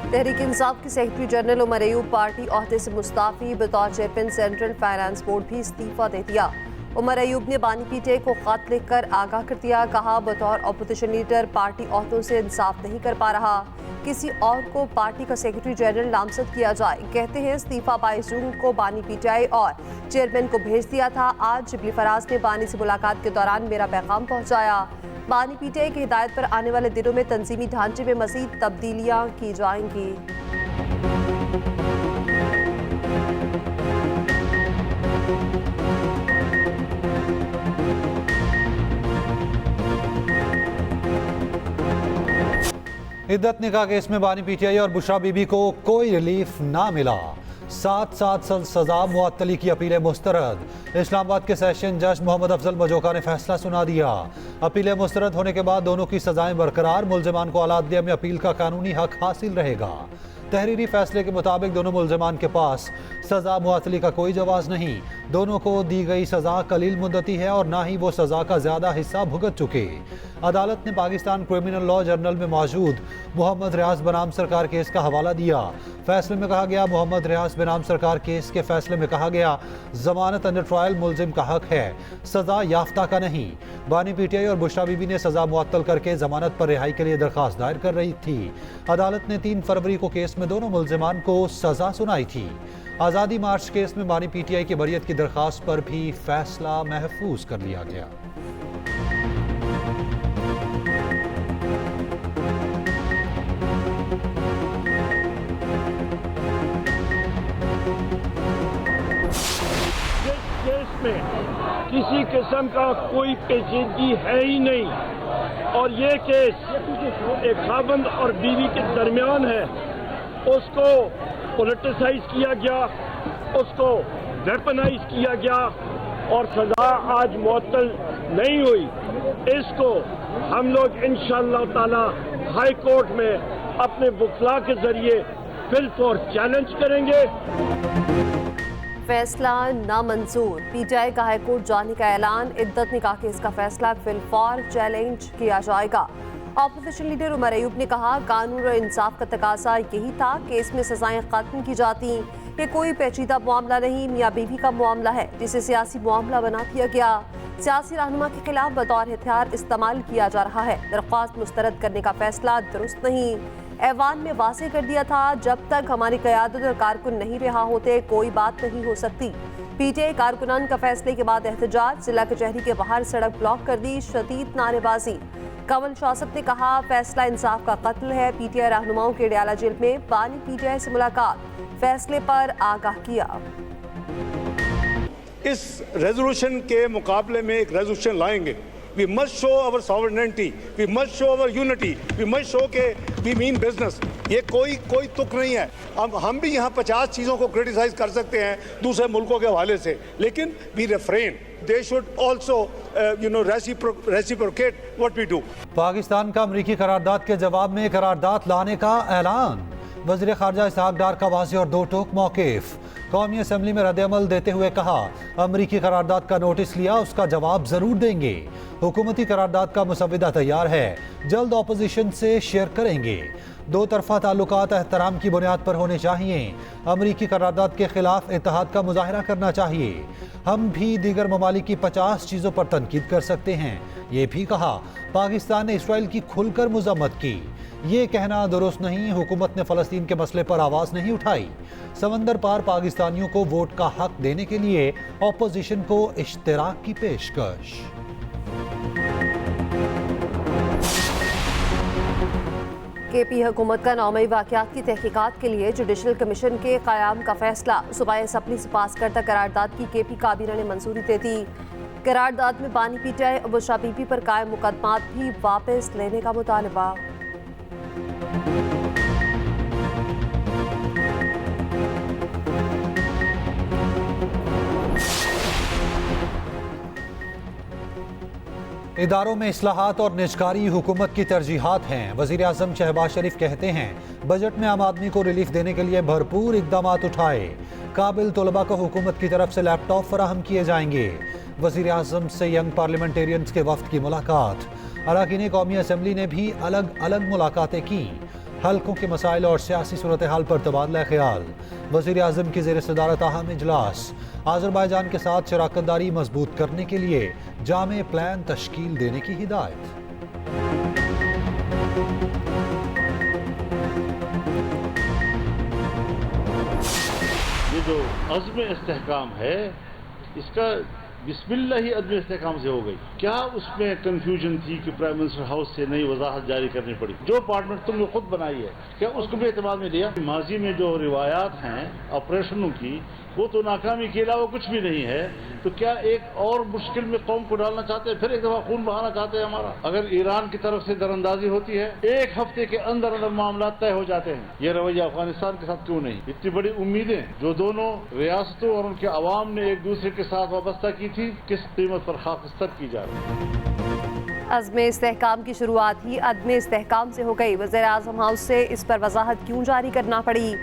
तहरीक इंसाफ के secretary general Omar Ayub party ओहदे से मुस्ताफी, बतौर चेयरमैन सेंट्रल फाइनेंस बोर्ड भी इस्तीफा दे दिया। उमर अयूब ने बानी पीटीआई को खत लिखकर आगाह कर दिया। कहा, बतौर अपोजिशन लीडर पार्टी ओहदों से इंसाफ नहीं कर पा रहा, किसी और को पार्टी का सेक्रेटरी जनरल नामजद किया जाए। कहते हैं इस्तीफा 22 जून को बानी पीटीआई और चेयरमैन को भेज दिया था। आज शिबली फराज ने बानी से मुलाकात के दौरान मेरा पैगाम पहुंचाया। बानी पीटीआई की हिदायत पर आने वाले दिनों में तंजीमी ढांचे में मजीद तब्दीलियां की जाएंगी। इद्दत निकाह केस में बानी पीटीआई और बुशरा बीबी को कोई रिलीफ ना मिला। 7 सजा मुअत्तली की अपीलें मुस्तरद। इस्लामाबाद के सेशन जज मोहम्मद अफजल मजोका ने फैसला सुना दिया। अपीलें मुस्तरद होने के बाद दोनों की सजाएं बरकरार। मुल्जिमान को आला अदलिया में अपील का कानूनी हक हासिल रहेगा। तहरीरी फैसले के मुताबिक दोनों मुल्जिमान के पास सजा मुअत्तली का कोई जवाज नहीं। दोनों को दी गई सजा कलील मुद्दती है और ना ही वो सजा का ज्यादा हिस्सा भुगत चुके। अदालत ने पाकिस्तान क्रिमिनल लॉ जर्नल में मौजूद मोहम्मद रियाज बनाम सरकार केस का हवाला दिया। फैसले में कहा गया, मोहम्मद रियाज बनाम सरकार केस के फैसले में कहा गया, जमानत अंडर ट्रायल मुल्जिम का हक है, सजा याफ्ता का नहीं। बानी पीटीआई और बुशरा बीबी ने सजा मुअत्तल करके जमानत पर रिहाई के लिए दरख्वास्त दायर कर रही थी। अदालत ने 3 फरवरी को केस में दोनों मुल्जिमान को सजा सुनाई थी। आज़ादी मार्च केस में बानी पीटीआई की बरियत की दरख्वास्त पर भी फैसला महफूज कर लिया गया। केस में किसी किस्म का कोई पेचीदगी है ही नहीं और ये केस एक खावंद और बीवी के दरमियान है। उसको पॉलिटिसाइज किया गया, उसको वेपनाइज किया गया और सजा आज मुअत्तल नहीं हुई। इसको हम लोग इंशाअल्लाह ताला हाई कोर्ट में अपने वकला के जरिए फिल फॉर चैलेंज करेंगे। फैसला नामंजूर। पीटीआई का हाईकोर्ट जाने का ऐलान। इद्दत निकाह केस का फैसला फिल फॉर चैलेंज किया जाएगा। अपोजिशन लीडर उमर अयूब ने कहा, कानून और इंसाफ का तकाजा यही था, केस में सजाएं खत्म की जाती। ये कोई पेचीदा मामला नहीं, मियाँ बीवी का मामला है जिसे सियासी मामला बना दिया गया। सियासी रहनुमा के खिलाफ बतौर हथियार इस्तेमाल किया जा रहा है। दरख्वास्त मुस्तरद करने का फैसला दुरुस्त नहीं। ऐवान में वाज़ेह कर दिया था, जब तक हमारी क़यादत और कारकुन नहीं रिहा होते कोई बात नहीं हो सकती। पीटीआई कारकुनान का फैसले के बाद एहतजाज। जिला कचहरी के बाहर सड़क ब्लॉक कर दी। शदीद नारेबाजी। कमल शासक ने कहा, फैसला इंसाफ का कत्ल है। पीटीआई रहनुमाओं के डियाला जेल में बानी पीटीआई से मुलाकात। फैसले पर आगाह किया। इस रेजोल्यूशन के मुकाबले में एक रेजोल्यूशन लाएंगे। We must show our sovereignty, we must show our unity, we must show के we mean business। ये कोई तुक नहीं है। अब हम भी यहाँ 50 चीज़ों को क्रिटिसाइज कर सकते हैं दूसरे मुल्कों के हवाले से, लेकिन we refrain। They should also reciprocate what we do। Pakistan का अमरीकी करारदाद के जवाब में करारदाद लाने का ऐलान। वज़ीर ख़ारजा इसहाक डार का वाज़ेह और दो टोक मौक़िफ़। कौमी असम्बली में रद्द-ए-अमल देते हुए कहा, अमरीकी करारदाद का नोटिस लिया, उसका जवाब ज़रूर देंगे। हुकूमती करारदाद का मुसव्विदा तैयार है, जल्द अपोजिशन से शेयर करेंगे। दो तरफा ताल्लुकात एहतराम की बुनियाद पर होने चाहिए। अमरीकी करारदाद के खिलाफ इत्तेहाद का मुजाहरा करना चाहिए। हम भी दीगर ममालिक की 50 चीज़ों पर तनकीद कर सकते हैं। ये भी कहा, पाकिस्तान ने इसराइल की खुलकर मज़म्मत की। ये कहना दुरुस्त नहीं, हुकूमत ने फ़लस्तीन के मसले पर आवाज़ नहीं उठाई। समंदर पार पाकिस्तानियों को वोट का हक देने के लिए अपोजिशन को इश्तिराक की पेशकश। केपी हुकूमत का 9 मई वाक़यात की तहकीकात के लिए जुडिशल कमीशन के क़याम का फैसला। सूबाई असम्बली से पास करता करारदाद की केपी काबीना ने मंजूरी दे दी। करारदाद में बानी पीटीआई और बुशरा बीबी पर कायम मुकदमात भी वापस लेने का मुतालबा। इदारों में इस्लाहात और निजकारी हुकूमत की तरजीहात हैं। वज़ीर आज़म शहबाज शरीफ कहते हैं, बजट में आम आदमी को रिलीफ देने के लिए भरपूर इक़दाम उठाए। काबिल तलबा को हुकूमत की तरफ से लैपटॉप फराहम किए जाएंगे। वज़ीर आज़म से यंग पार्लियामेंटेरियंस के वफ्द की मुलाकात। अरकान कौमी असम्बली ने भी अलग अलग मुलाकातें की। हल्कों के मसाइल और सियासी सूरत हाल पर तबादला ख्याल। वज़ीर आज़म की ज़ेर सदारत अहम इजलास। आज़रबाईजान के साथ शराकत दारी मजबूत करने के लिए जामे प्लान तश्कील देने की हिदायत। ये जो अज़्म इस्तेहकाम है, इसका बिस्मिल्लाह ही अदम इस्तेहकाम से हो गई। क्या उसमें कंफ्यूजन थी कि प्राइम मिनिस्टर हाउस से नई वजाहत जारी करनी पड़ी? जो अपार्टमेंट तुमने खुद बनाई है, क्या उसको भी एतमाद में लिया? माजी में जो रिवायात हैं ऑपरेशनों की, वो तो नाकामी के अलावा कुछ भी नहीं है। तो क्या एक और मुश्किल में कौम को डालना चाहते हैं? फिर एक दफा खून बहाना चाहते हैं हमारा? अगर ईरान की तरफ से दरअंदाजी होती है, एक हफ्ते के अंदर अंदर मामला तय हो जाते हैं। ये रवैया अफगानिस्तान के साथ क्यों नहीं? इतनी बड़ी उम्मीदें जो दोनों रियासतों और उनके अवाम ने एक दूसरे के साथ वाबस्ता की थी, किस कीमत पर खाकस्तर की जा रही है? अज़्म इस्तेहकाम की शुरुआत ही अदम इस्तेहकाम से हो गई। वज़ीर आज़म हाउस से इस पर वजाहत क्यों जारी करना पड़ी?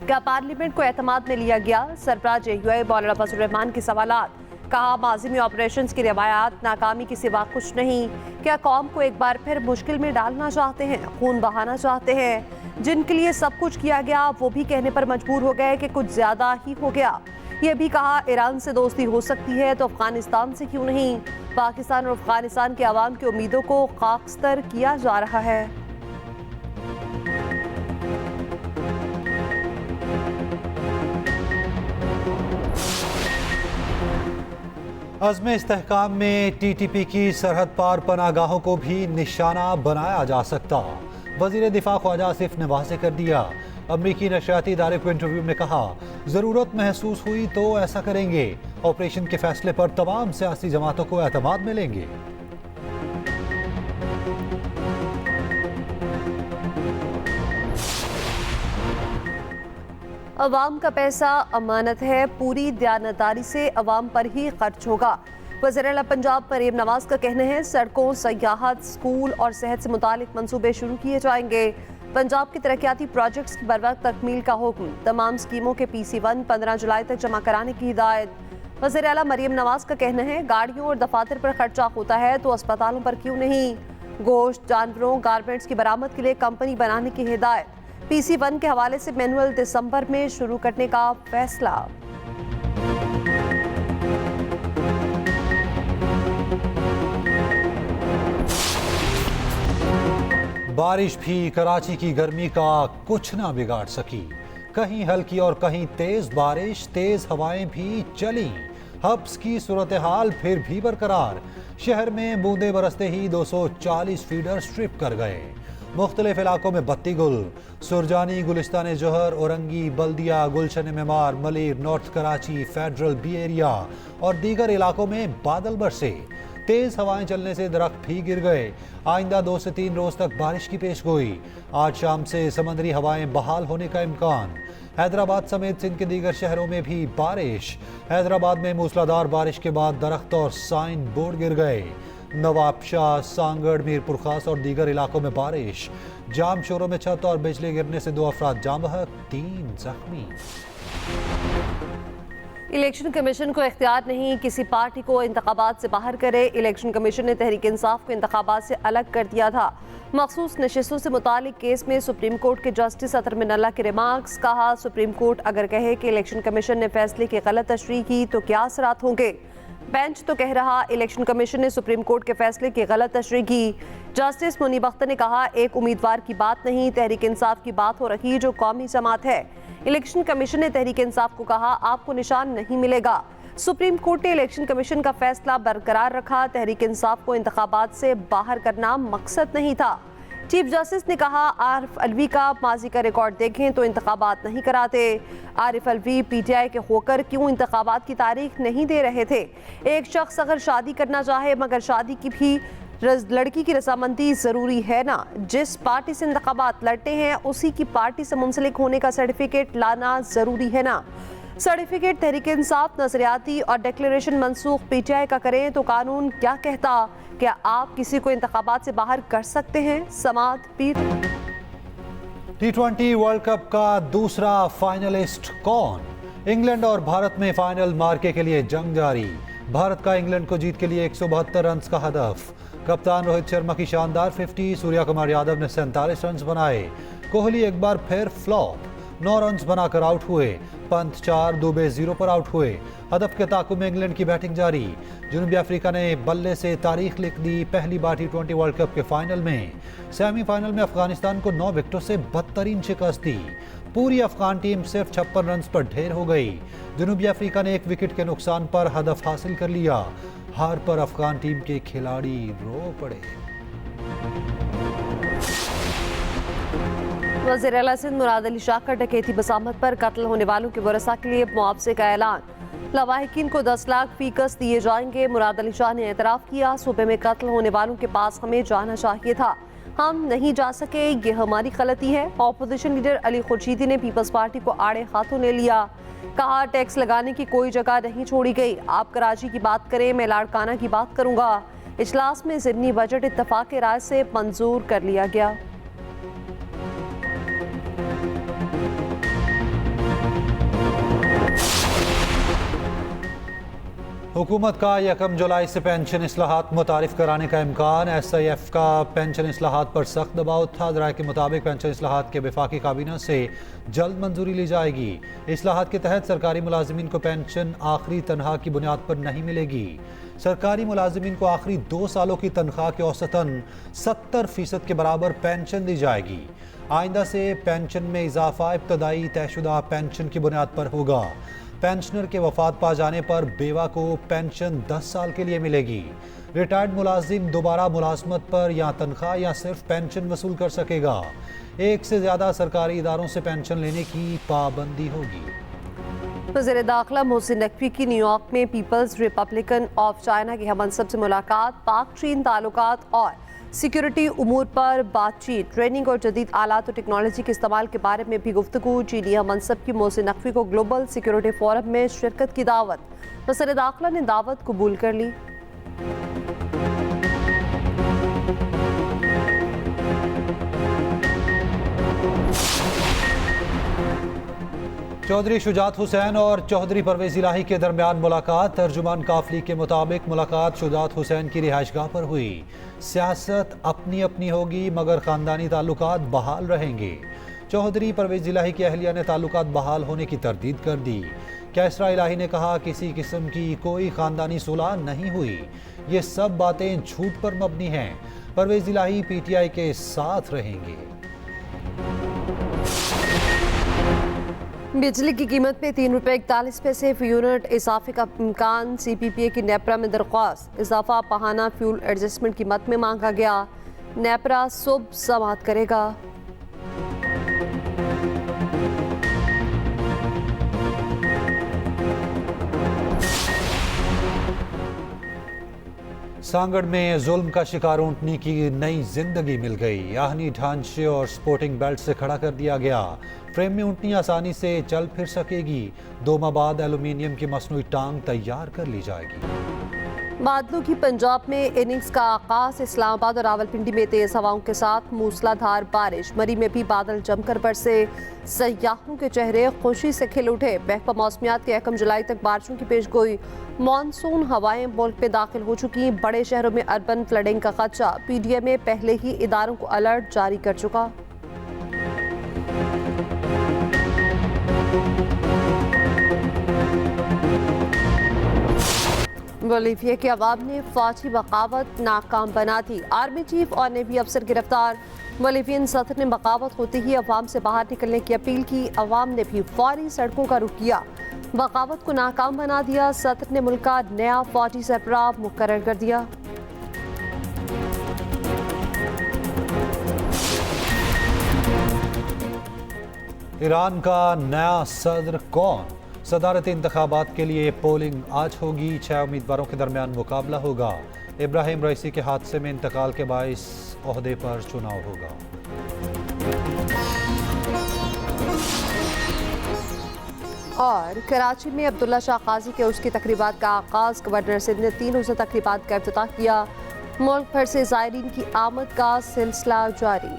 क्या पार्लियामेंट को एतमाद में लिया गया? सरबराह JUI मौलाना फजल रहमान के सवालात। कहा माजी में ऑपरेशंस की रिवायात नाकामी के सिवा कुछ नहीं। क्या कौम को एक बार फिर मुश्किल में डालना चाहते हैं, खून बहाना चाहते हैं? जिनके लिए सब कुछ किया गया वो भी कहने पर मजबूर हो गए कि कुछ ज्यादा ही हो गया। ये भी कहा ईरान से दोस्ती हो सकती है तो अफगानिस्तान से क्यों नहीं? पाकिस्तान और अफगानिस्तान के अवाम की उम्मीदों को खाकस्तर किया जा रहा है। अज़्म इस्तेहकाम में TTP की सरहद पार पनागाहों को भी निशाना बनाया जा सकता। वज़ीर दिफा ख्वाजा आसिफ ने वाज़ेह कर दिया। अमरीकी नशरियाती इदारे को इंटरव्यू में कहा, ज़रूरत महसूस हुई तो ऐसा करेंगे। ऑपरेशन के फैसले पर तमाम सियासी जमातों को एतमाद में लेंगे। अवाम का पैसा अमानत है, पूरी दयानतदारी से अवाम पर ही खर्च होगा। वज़ीर आला पंजाब मरीम नवाज का कहना है सड़कों, सयाहत, स्कूल और सेहत से मुतालिक मंसूबे शुरू किए जाएंगे। पंजाब के तरक्याती प्रोजेक्ट्स की बरवक्त तकमील का हुक्म। तमाम स्कीमों के PC1 15 जुलाई तक जमा कराने की हिदायत। वज़ीर आला मरीम नवाज का कहना है गाड़ियों और दफातर पर खर्चा होता है तो अस्पतालों पर क्यों नहीं? गोश्त, जानवरों, गारमेंट्स की बरामद के लिए कंपनी बनाने की हिदायत। PC1 के हवाले से मैनुअल दिसंबर में शुरू करने का फैसला। बारिश भी कराची की गर्मी का कुछ ना बिगाड़ सकी। कहीं हल्की और कहीं तेज बारिश, तेज हवाएं भी चली। हब्स की सूरत हाल फिर भी बरकरार। शहर में बूंदे बरसते ही 240 फीडर स्ट्रिप कर गए। मुख्तलिफ इलाकों में बत्ती गुल। Surjani, Gulistan Jauhar, Orangi, Baldia, Gulshan Maymar, Malir, north Karachi, federal B area और दीगर इलाकों में बादल बरसे। तेज हवाएं चलने से दरख्त भी गिर गए। आइंदा 2 से 3 रोज तक बारिश की पेशगोई। आज शाम से समंदरी हवाएं बहाल होने का इम्कान। हैदराबाद समेत सिंध के दीगर शहरों में भी बारिश। हैदराबाद में मूसलाधार बारिश के बाद दरख्त और साइन बोर्ड गिर गए। नवाबशाह, सांगड़, मीरपुर खास और दीगर इलाकों में बारिश। जाम शोरों में छत और बिजली गिरने से 2 अफराद जाँ बहक, 3 जख्मी। इलेक्शन कमीशन को इख्तियार नहीं किसी पार्टी को इंतखाबात से बाहर करे। इलेक्शन कमीशन ने तहरीक इंसाफ को इंतखाबात से अलग कर दिया था। मखसूस नशिस्तों से मुतालिक केस में सुप्रीम कोर्ट के जस्टिस अतर मिनल्ला के रिमार्क्स। कहा सुप्रीम कोर्ट अगर कहे कि इलेक्शन कमीशन ने फैसले की गलत तशरीह की तो क्या असरात होंगे? बेंच तो कह रहा इलेक्शन कमीशन ने सुप्रीम कोर्ट के फैसले की गलत तशरीह की। जस्टिस मुनीब अख्तर ने कहा एक उम्मीदवार की बात नहीं, तहरीक इंसाफ की बात हो रही जो कौमी जमात है। इलेक्शन कमीशन ने तहरीक इंसाफ को कहा आपको निशान नहीं मिलेगा। सुप्रीम कोर्ट ने इलेक्शन कमीशन का फैसला बरकरार रखा। तहरीक इंसाफ को इंतखाबात से बाहर करना मकसद नहीं था। चीफ जस्टिस ने कहा आरिफ अलवी का माजी का रिकॉर्ड देखें तो इंतखाबात नहीं कराते। आरिफ अलवी PTI के होकर क्यों इंतखाबात की तारीख नहीं दे रहे थे? एक शख्स अगर शादी करना चाहे मगर शादी की भी लड़की की रजामंदी ज़रूरी है ना। जिस पार्टी से इंतखाबात लड़ते हैं उसी की पार्टी से मुंसलिक होने का सर्टिफिकेट लाना ज़रूरी है ना। सर्टिफिकेट तहरीक इंसाफ, नजरियाती और डिक्लेरेशन मंसूख PTI का करें तो कानून क्या कहता? क्या आप किसी को इंतखाबात से बाहर कर सकते हैं? समात पीर। T20 वर्ल्ड कप का दूसरा फाइनलिस्ट कौन? इंग्लैंड और भारत में फाइनल मार्के के लिए जंग जारी। भारत का इंग्लैंड को जीत के लिए 172 रन का हदफ। کپتان روہت شرما کی شاندار 50، سوریا کمار یادو نے 47 رنز بنائے۔ کوہلی ایک بار پھر فلاپ، 9 رنز بنا کر آؤٹ ہوئے۔ پنت 4، دوبے 0 پر آؤٹ ہوئے۔ ہدف کے تعاقب میں انگلینڈ کی بیٹنگ جاری۔ جنوبی افریقہ نے بلے سے تاریخ لکھ دی، پہلی بار T20 ورلڈ کپ کے فائنل میں۔ سیمی فائنل میں افغانستان کو 9 وکٹوں سے بدترین شکست دی۔ پوری افغان ٹیم صرف 56 رنز پر ڈھیر ہو گئی۔ جنوبی افریقہ نے 1 وکٹ کے نقصان پر ہدف حاصل کر لیا۔ ہار پر افغان ٹیم کے کھلاڑی رو پڑے۔ وزیر اعلیٰ سندھ مراد علی شاہ کا ڈکیتی بسامت پر قتل ہونے والوں کے ورثاء کے لیے معاوضے کا اعلان۔ لواحقین کو 10 لاکھ فی کس دیے جائیں گے۔ مراد علی شاہ نے اعتراف کیا، صوبے میں قتل ہونے والوں کے پاس ہمیں جانا چاہیے تھا، ہم نہیں جا سکے، یہ ہماری غلطی ہے۔ اپوزیشن لیڈر علی خورشیدی نے پیپلز پارٹی کو آڑے ہاتھوں لے لیا، کہا ٹیکس لگانے کی کوئی جگہ نہیں چھوڑی گئی، آپ کراچی کی بات کریں، میں لاڑکانہ کی بات کروں گا۔ اجلاس میں ضمنی بجٹ اتفاق رائے سے منظور کر لیا گیا۔ حکومت کا 1 جولائی سے پینشن اصلاحات متعارف کرانے کا امکان۔ SIF کا پینشن اصلاحات پر سخت دباؤ تھا۔ ذرائع کے مطابق پینشن اصلاحات کے وفاقی کابینہ سے جلد منظوری لی جائے گی۔ اصلاحات کے تحت سرکاری ملازمین کو پینشن آخری تنخواہ کی بنیاد پر نہیں ملے گی۔ سرکاری ملازمین کو آخری 2 سالوں کی تنخواہ کے اوسطاً 70% کے برابر پینشن دی جائے گی۔ آئندہ سے پینشن میں اضافہ ابتدائی طے شدہ پینشن کی بنیاد پر ہوگا۔ پینشنر کے وفات پا جانے پر بیوہ کو پینشن 10 سال کے لیے ملے گی۔ ریٹائرڈ ملازم دوبارہ ملازمت پر یا تنخواہ یا صرف پینشن وصول کر سکے گا۔ 1 سے زیادہ سرکاری اداروں سے پینشن لینے کی پابندی ہوگی۔ وزیر داخلہ محسن نقوی کی نیو یارک میں پیپلز ریپبلکن آف چائنا کے ہم منصب سے ملاقات، پاک چین تعلقات اور سیکیورٹی امور پر بات چیت، ٹریننگ اور جدید آلات و ٹیکنالوجی کے استعمال کے بارے میں بھی گفتگو۔ چینی ہم منصب کی محسن نقوی کو گلوبل سیکیورٹی فورم میں شرکت کی دعوت، وزیر داخلہ نے دعوت قبول کر لی۔ چودھری شجاعت حسین اور چودھری پرویز الہی کے درمیان ملاقات۔ ترجمان کافلی کے مطابق ملاقات شجاعت حسین کی رہائش گاہ پر ہوئی۔ سیاست اپنی اپنی ہوگی مگر خاندانی تعلقات بحال رہیں گے۔ چودھری پرویز الہی کی اہلیہ نے تعلقات بحال ہونے کی تردید کر دی۔ کیسرا الہی نے کہا کسی قسم کی کوئی خاندانی صلح نہیں ہوئی، یہ سب باتیں جھوٹ پر مبنی ہیں۔ پرویز الہی PTI کے ساتھ رہیں گے۔ بجلی کی قیمت میں 3 روپے 41 پیسے فی یونٹ اضافے کا امکان۔ CPPA کی نیپرا میں درخواست، اضافہ پہانہ فیول ایڈجسٹمنٹ کی مد میں مانگا گیا۔ نیپرا صبح سماعت کرے گا۔ سانگڑ میں ظلم کا شکار اونٹنی کی نئی زندگی مل گئی۔ آہنی ڈھانچے اور سپورٹنگ بیلٹ سے کھڑا کر دیا گیا۔ فریم میں اونٹنی آسانی سے چل پھر سکے گی۔ 2 ماہ بعد ایلومینیم کی مصنوعی ٹانگ تیار کر لی جائے گی۔ بادلوں کی پنجاب میں اننگز کا آغاز، اسلام آباد اور راولپنڈی میں تیز ہواؤں کے ساتھ موسلا دھار بارش، مری میں بھی بادل جم کر برسے، سیاحوں کے چہرے خوشی سے کھل اٹھے۔ محکمہ موسمیات کے 1 جولائی تک بارشوں کی پیش گوئی۔ مانسون ہوائیں ملک میں داخل ہو چکی، بڑے شہروں میں اربن فلڈنگ کا خدشہ، PDM میں پہلے ہی اداروں کو الرٹ جاری کر چکا۔ بولیویا کے عوام نے فوجی بغاوت ناکام بنا دی، آرمی چیف اور نیوی افسر گرفتار۔ بولیوین صدر نے بغاوت ہوتے ہی عوام سے باہر نکلنے کی اپیل کی، عوام نے بھی فوری سڑکوں کا رخ کیا، بغاوت کو ناکام بنا دیا۔ صدر نے ملک کا نیا فوجی سربراہ مقرر کر دیا۔ ایران کا نیا صدر کون؟ صدارتی انتخابات کے لیے پولنگ آج ہوگی، 6 امیدواروں کے درمیان مقابلہ ہوگا۔ ابراہیم رئیسی کے حادثے میں انتقال کے باعث عہدے پر چناؤ ہوگا۔ اور کراچی میں عبداللہ شاہ قاضی کے عرس کی تقریبات کا آغاز، گورنر سندھ نے 3 روزہ تقریبات کا افتتاح کیا۔ ملک بھر سے زائرین کی آمد کا سلسلہ جاری۔